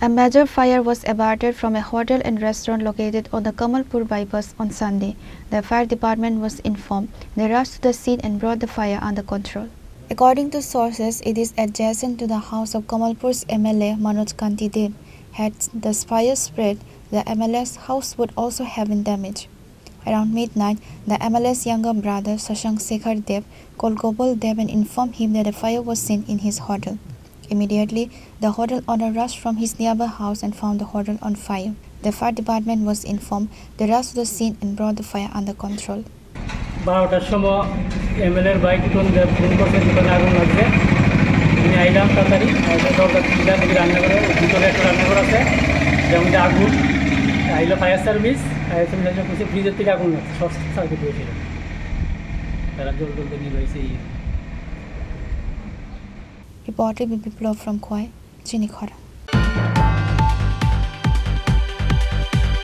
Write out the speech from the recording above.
A major fire was averted from a hotel and restaurant located on the Kamalpur Bypass on Sunday. The fire department was informed. They rushed to the scene and brought the fire under control. According to sources, it is adjacent to the house of Kamalpur's MLA Manoj Kanti. Had the fire spread, the MLA's house would also have been damaged. Around midnight, the MLA's younger brother Shashank Dev called Gopal Dev and informed him that a fire was seen in his hotel. Immediately, the hotel owner rushed from his nearby house and found the hotel on fire. The fire department was informed. They rushed to the scene and brought the fire under control. 12টার সময় এমএলএর bike phone করছে দোকানে আগুন লাগছে আমি আইলাম তাড়াতাড়ি দরজা খুলে দেখি রান্নাঘরে ভিতরে একটা রান্নাঘর আছে যেমন আগুন আইলো ফায়ার সার্ভিস এসে কিছু ফ্রিজের থেকে আগুন লাগছে শর্ট সার্কিট হয়েছিল তারা জলদি নিয়ে রয়েছে Reported by Biplov from Chini, Khorang.